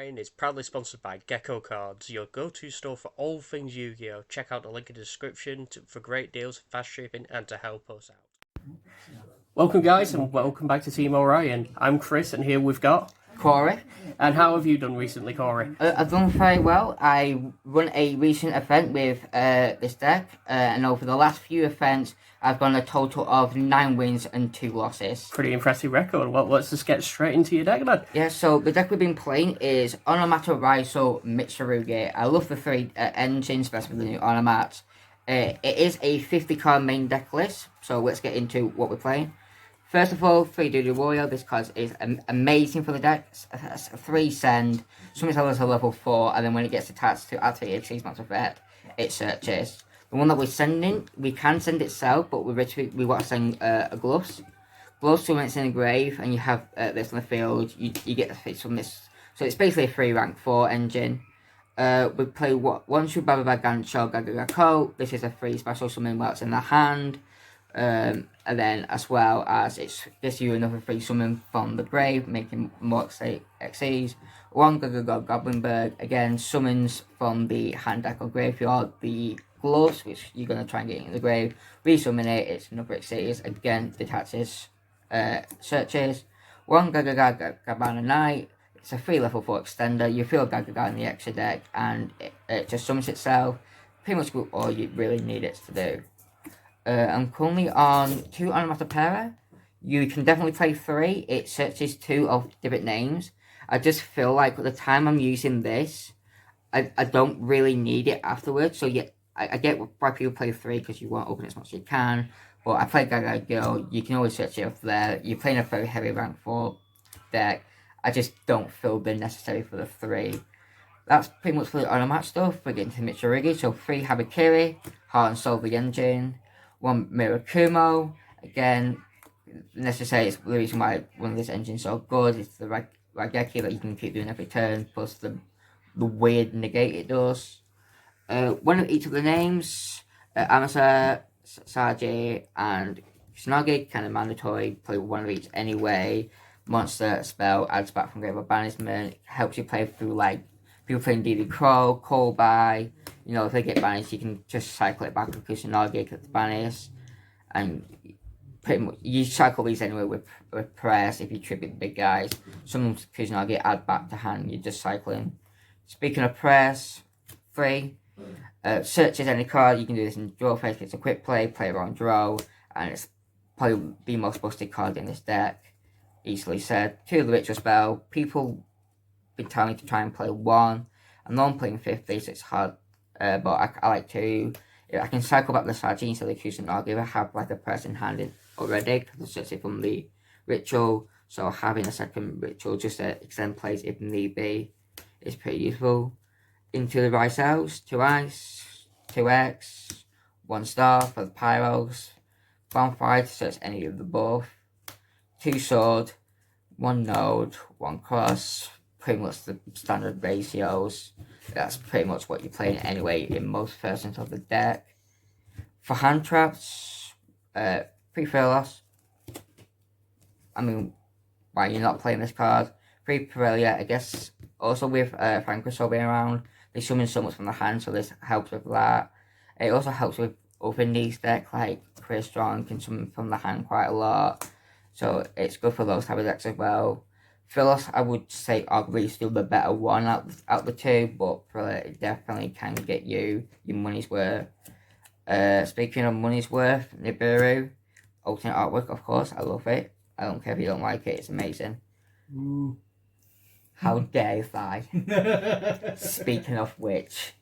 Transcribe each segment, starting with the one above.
Orion is proudly sponsored by Gecko Cards, your go-to store for all things Yu-Gi-Oh! Check out the link in the description for great deals, fast shipping, and to help us out. Welcome, guys, and welcome back to Team Orion. I'm Chris, and here we've got Corey. And how have you done recently, Corey? I've done very well. I run a recent event with this deck, and over the last few events, I've gone a total of 9 wins and 2 losses. Pretty impressive record. Well, let's just get straight into your deck, then. Yeah, so the deck we've been playing is Onomat, Ryzeal, Mitsurugi. I love the 3 engines, especially the new Onomat. It is a 50-card main deck list, so let's get into what we're playing. First of all, 3 Warrior. This card is amazing for the deck. 3 send, summons levels to level 4, and then when it gets attached to activate 6 months effect, it searches. The one that we're sending, we can send itself, but we want to send a gloves. Gloves, so when it's in the grave, and you have this on the field, you get the fix from this. So it's basically a 3 rank 4 engine. We play one Shubaba Gancho Gagagako. This is a 3 special summon while it's in the hand. And then as well as it gives you another 3 summon from the grave, making more XCs. One Goblinberg, again summons from the hand deck or graveyard the gloves, which you're going to try and get in the grave. Resummon it, it's another XCs, again detaches, searches. One Gagagabana Knight, it's a 3 level 4 extender. You feel Gagaga in the extra deck and it just summons itself. Pretty much all you really need it to do. I'm currently on 2 Onomatopoeia. You can definitely play 3. It searches 2 of different names. I just feel like at the time I'm using this, I don't really need it afterwards. So yeah, I get why people play 3 because you want to open as much as you can. But I play Gaga Girl. You can always search it up there. You're playing a very heavy rank 4 deck. I just don't feel the necessary for the 3. That's pretty much for the Onomat stuff. We're getting to Mitsurugi. So 3 Habakiri, Heart and Soul the Engine. 1 Mirakumo, again, necessary. It's the reason why one of these engines is so good. It's the Raigeki that you can keep doing every turn, plus the weird negate it does. One of each of the names, Amasa, Saji, and Kusanagi, kind of mandatory. Play 1 of each anyway. Monster spell adds back from grave or banishment. Helps you play through like people playing DD Crow, Call By. You know, if they get banished, you can just cycle it back with Kusanagi, get the banish. And pretty much, you cycle these anyway with press if you tribute the big guys. Some Kusanagi add back to hand, you're just cycling. Speaking of press, 3. Searches any card, you can do this in draw phase. It's a quick play around draw. And it's probably the most busted card in this deck. Easily said. 2 of the ritual spell. People been telling me to try and play 1. I'm not playing 50, so it's hard. But I like to. I can cycle back the Saji instead of Kusanagi if I have like a person handed already, because it's from the ritual. So having a second ritual just to extend plays if need be is pretty useful. Into the Ryzeals, 2 ice, 2 X, 1 star for the Pyros. Bonfire to search any of the above. 2 sword, 1 node, 1 cross. Pretty much the standard ratios. That's pretty much what you're playing anyway in most versions of the deck. For hand traps, 3 Philos. I mean, why you're not playing this card? 3 Pirellia, I guess also with Frank Crystal being around, they summon so much from the hand, so this helps with that. It also helps with other niche deck, like Chris Strong can summon from the hand quite a lot. So it's good for those type of decks as well. Philos, I would say arguably still the better one out the 2, but it definitely can get you your money's worth. Speaking of money's worth, Nibiru, alternate artwork, of course, I love it. I don't care if you don't like it, it's amazing. Ooh. How dare you lie? Speaking of which,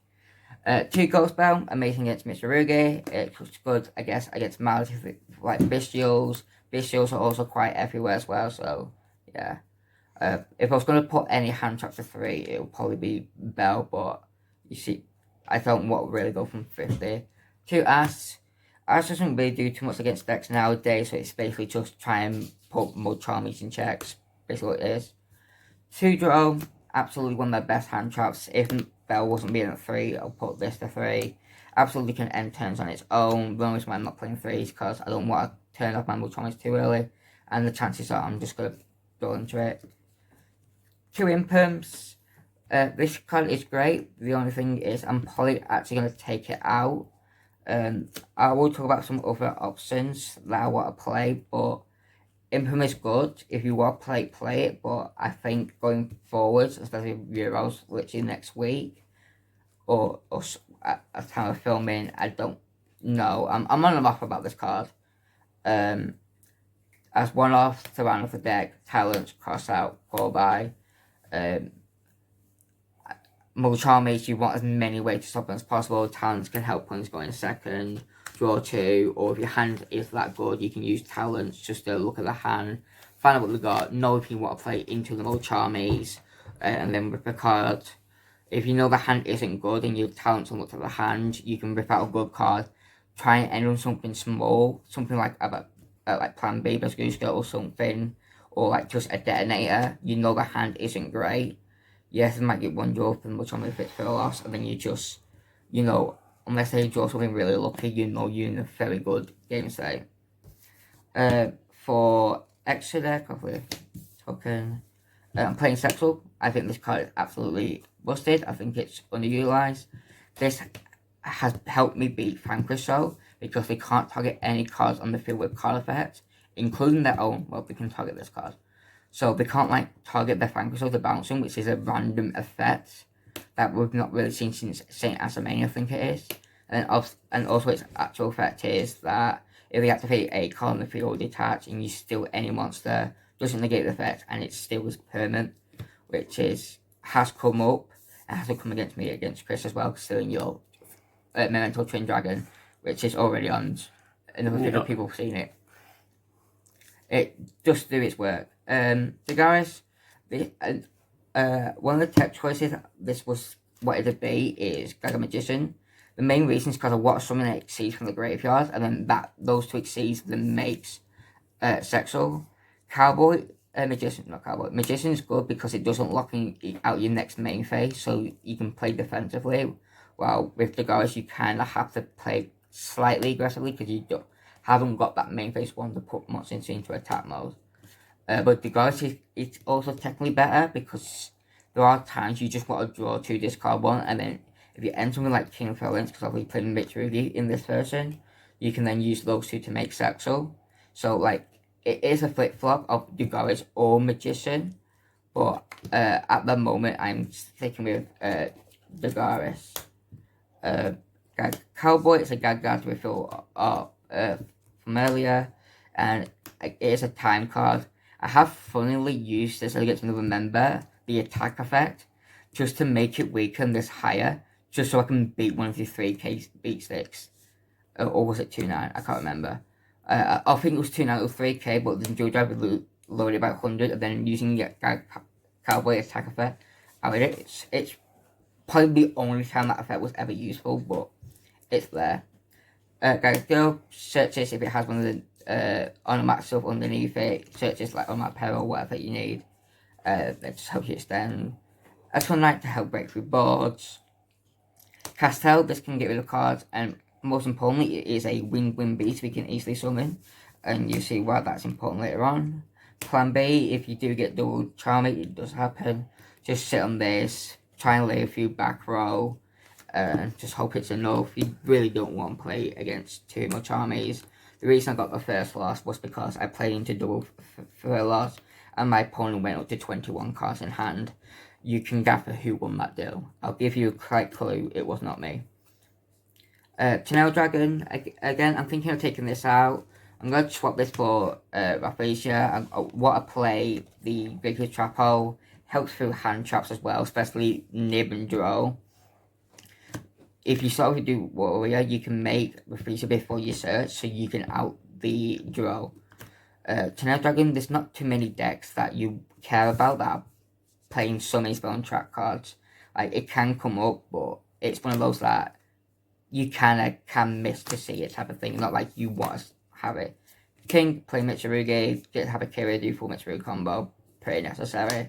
2 Ghost Spell, amazing against Mitsurugi. It's good, I guess, against Maldives, like Bestials. Bestials are also quite everywhere as well, so yeah. If I was going to put any hand trap to 3, it would probably be Bell, but you see, I don't want to really go from 50. 2 Ass. Ass doesn't really do too much against decks nowadays, so it's basically just try and put more Charmies in checks. Basically what it is. 2 Drone. Absolutely one of the best hand traps. If Bell wasn't being at 3, I'll put this to 3. Absolutely can end turns on its own. The only reason why I'm not playing 3s because I don't want to turn off my Charmies too early. And the chances are I'm just going to go into it. 2 Impimps. This card is great. The only thing is I'm probably actually going to take it out. I will talk about some other options that I want to play, but Imperium is good. If you want to play it, but I think going forwards, especially Euros literally next week, or at the time of filming, I don't know. I'm on and off about this card. As one off to round off the deck, talents, cross out, go by. Multi-armies, you want as many ways to stop them as possible. Talents can help points go in second, draw 2, or if your hand is that good, you can use talents just to look at the hand, find out what they got, know if you want to play into the multi-armies, and then rip a card. If you know the hand isn't good and your talents don't look at the hand, you can rip out a good card, try and end on something small, something like Plan B, Basguska or something, or like just a detonator. You know the hand isn't great. Yes, they might get one draw from which one if it's for a loss, and then you just, unless they draw something really lucky, you're in a very good game state. For extra deck, hopefully, token, I'm playing Sexual. I think this card is absolutely busted. I think it's underutilized. This has helped me beat Francriso because they can't target any cards on the field with card effects, including their own. Well, they can target this card. So they can't target the Francriso, the bouncing, which is a random effect that we've not really seen since Saint Asamania, I think it is. And also its actual effect is that if you activate a card on the field detach and you steal any monster, doesn't negate the effect and it still is permanent, which has come up and has to come against me against Chris as well, stealing your Memento Twin Dragon, which is already on enough people have seen it. It just do its work. Dagaris, one of the tech choices this was wanted to be is Gaga Magician. The main reason is because I watched something that exceeds from the graveyard, and then those two exceeds then makes Sexual. Magician's good because it doesn't lock out your next main phase, so you can play defensively. While with Dagaris, you kind of have to play slightly aggressively because you haven't got that main phase one to put monsters into attack mode. But Dagaris is also technically better because there are times you just want to draw 2, discard 1, and then if you end something like King of Violence, because I'll be playing Mitsurugi in this version, you can then use those 2 to make Sexual. So it is a flip-flop of Dagaris or Magician, but at the moment I'm sticking with Dagaris. Cowboy, it's a Gag refill from earlier, and it is a time card. I have funnily used this against another member, the attack effect, just to make it weaken this higher, just so I can beat one of the 3k beat sticks. Or was it 2-9? I can't remember. I think it was 2-9 or 3k, but then Joe Driver lowered it by 100, and then using the Cowboy attack effect, it's probably the only time that effect was ever useful, but it's there. Guys, go search this if it has one of the Onomat stuff underneath it. Search this like Onomat Pair or whatever you need. That just helps you extend. I just like to help break through boards. Castel, this can get rid of cards, and most importantly, it is a win-win beast we can easily summon, and you see why that's important later on. Plan B, if you do get double charm, it does happen. Just sit on this, try and lay a few back row, and just hope it's enough. You really don't want to play against too much armies. The reason I got the first loss was because I played into double for a loss, and my opponent went up to 21 cards in hand. You can gather who won that deal. I'll give you a correct clue, it was not me. Channel Dragon, again, I'm thinking of taking this out. I'm going to swap this for Ryzeal. I want to play the Great Trap Hole. Helps through hand traps as well, especially nib and draw. If you start with do Warrior, you can make Ryzeal before you search, so you can out the draw. Channel Dragon, there's not too many decks that you care about that are playing so many spell and trap cards. It can come up, but it's one of those that you can miss to see it type of thing, not like you want to have it. King, play Mitsurugi, get to have a Kira, do full Mitsurugi combo, pretty necessary.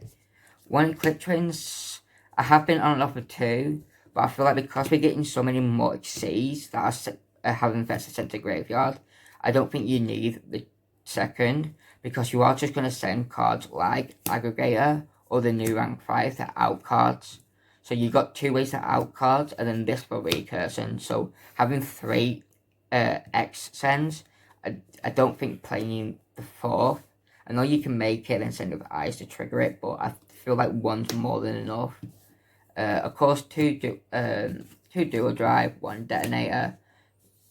One Click Twins, I have been on and off with 2, but I feel like because we're getting so many more Xyz that are having infested sent to graveyard, I don't think you need the second, because you are just going to send cards like Aggregator or the new rank 5 to out cards. So you got 2 ways to out cards, and then this for recursing. So having 3 X sends, I don't think playing the 4th. I know you can make it and send with eyes to trigger it, but I feel like 1's more than enough. Of course, 2 dual drive, 1 detonator.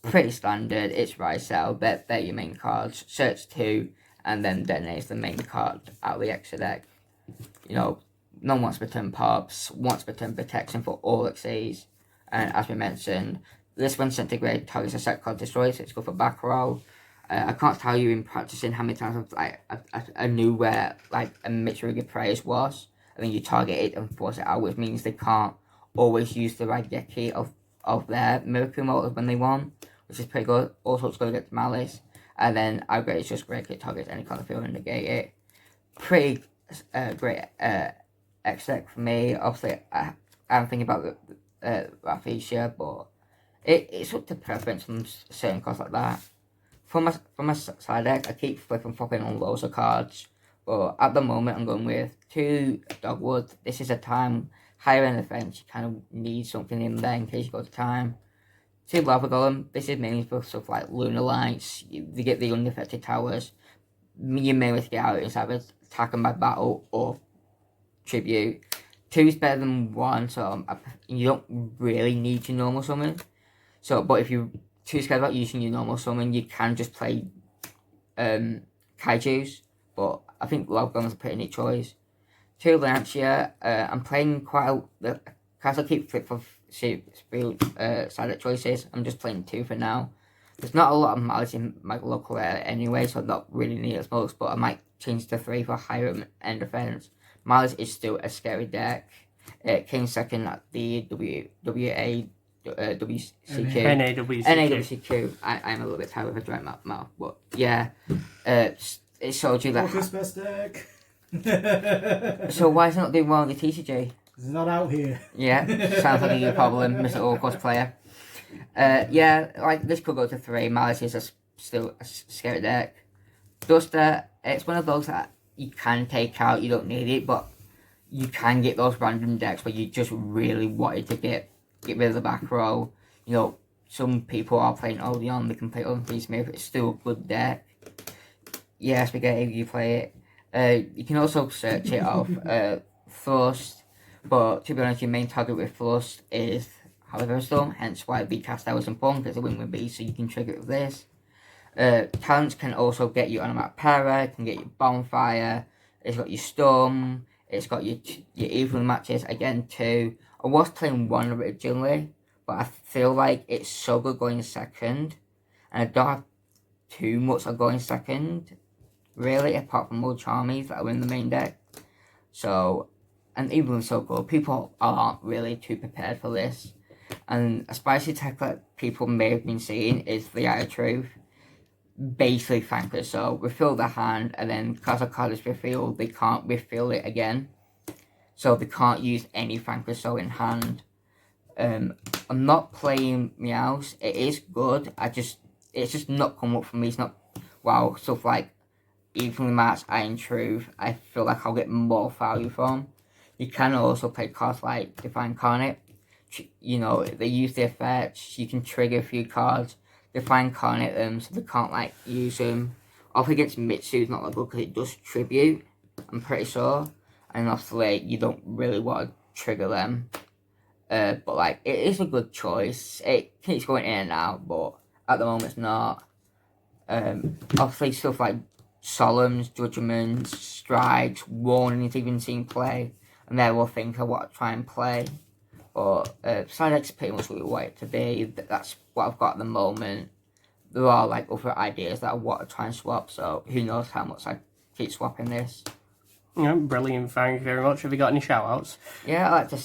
Pretty standard. It's Ryzeal. They're your main cards. Search 2, and then detonate's the main card out of the extra deck. You know, non-once per turn pops, once per turn protection for all Xyz. And as we mentioned, this one centigrade targets a set card destroys, so it's good for back row. I can't tell you in practicing how many times I knew where like a Mitsurugi Praise was. I mean, you target it and force it out, which means they can't always use the Raigeki of their Miracle Motors when they want, which is pretty good. Also, it's going to get to Malice. And then Upgrade is just great, it targets any kind of field and negate it. Pretty great X deck for me. Obviously, I'm thinking about Rafflesia, but it's up to preference from certain cards like that. From my side deck, I keep flipping flopping on loads of cards, but at the moment I'm going with 2 Dogwood. This is a time higher in the fence. You kind of need something in there in case you go to time. 2 Lava Golem. This is mainly for stuff like Lunar Lights. They get the unaffected towers. You may with get out is either attack them by battle or tribute. 2 is better than 1, so you don't really need to normal summon. So, but if you're too scared about using your normal summon, you can just play Kaijus. But I think Lava Golem is a pretty neat choice. 2 Lancia. I'm playing quite a... Because I keep flip for side deck choices, I'm just playing 2 for now. There's not a lot of Malice in my local area anyway, so I don't really need it as much, but I might change to 3 for higher end defense. Malice is still a scary deck. It came second at the WCQ. NAWCQ. I'm a little bit tired with a dry mouth, but yeah. It showed you that. Focus best deck. So why is it not doing well on the TCG? It's not out here. Yeah, sounds like a problem, Mr. Orcos player. Yeah, like this could go to 3. Malice is still a scary deck. Duster, it's one of those that you can take out, you don't need it, but you can get those random decks where you just really wanted to get rid of the back row. You know, some people are playing Orion, they can play Onomat Smith, it's still a good deck. Yeah, Spaghetti, you play it. You can also search it off Thrust. But to be honest, your main target with Thrust is Storm, hence why the cast out was important, because it win with B, so you can trigger it with this. Talents can also get you Onomat Para, can get you Bonfire, it's got your Storm, it's got your evening matches, again 2. I was playing 1 originally, but I feel like it's so good going second, and I don't have too much of going second, really, apart from more Charmies that are in the main deck. So, and even so good, people aren't really too prepared for this. And a spicy tech that people may have been seeing is the Eye of Truth. Basically thankless, so refill the hand, and then because a card is refilled, they can't refill it again. So they can't use any thankless soul in hand. I'm not playing Meows, it is good, it's just not come up for me, it's not, wow, stuff like Evenly Matched, Iron Truth, I feel like I'll get more value from. You can also play cards like Divine Carnate. You know, they use the effects, you can trigger a few cards, Divine Carnate them, so they can't like use them. Off against Mitsu is not that good because it does tribute, I'm pretty sure. And obviously, you don't really want to trigger them. But like, it is a good choice. It keeps going in and out, but at the moment it's not. Obviously, stuff like Solemns, Judgments, Strikes, Warnings even seen play. And they will think I want to try and play. But side X is pretty much what we want it to be. That's what I've got at the moment. There are like other ideas that I want to try and swap, so who knows how much I keep swapping this. Yeah, brilliant, thank you very much. Have you got any shout outs? Yeah, I like to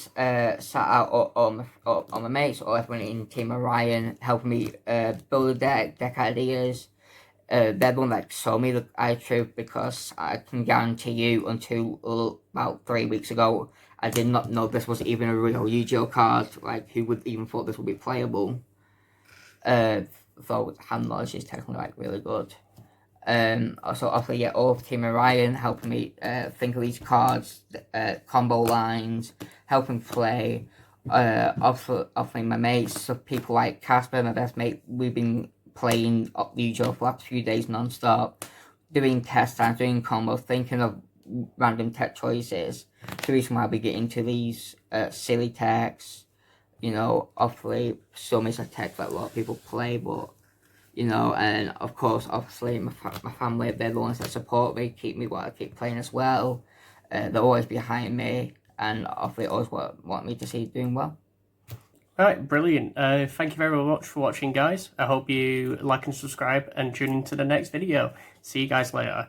shout out all my mates, or everyone in Team Orion, helping me build a deck ideas. They're the one that showed me the Eye of Truth, because I can guarantee you until about 3 weeks ago, I did not know this was even a real Yu-Gi-Oh card. Like, who would even thought this would be playable? Though hand knowledge is technically like really good. Also, obviously, yeah, all of Team Orion helping me think of these cards, combo lines, helping play. Obviously, my mates, so people like Casper, my best mate, we've been playing Ryzeal for the last few days non-stop, doing test times, doing combos, thinking of random tech choices. The reason why we get into these silly techs, you know, obviously, some is a tech that a lot of people play, but, you know, and of course, obviously, my family, they're the ones that support me, keep me while I keep playing as well. They're always behind me, and obviously always want me to see doing well. Alright, brilliant. Thank you very much for watching, guys. I hope you like and subscribe and tune into the next video. See you guys later.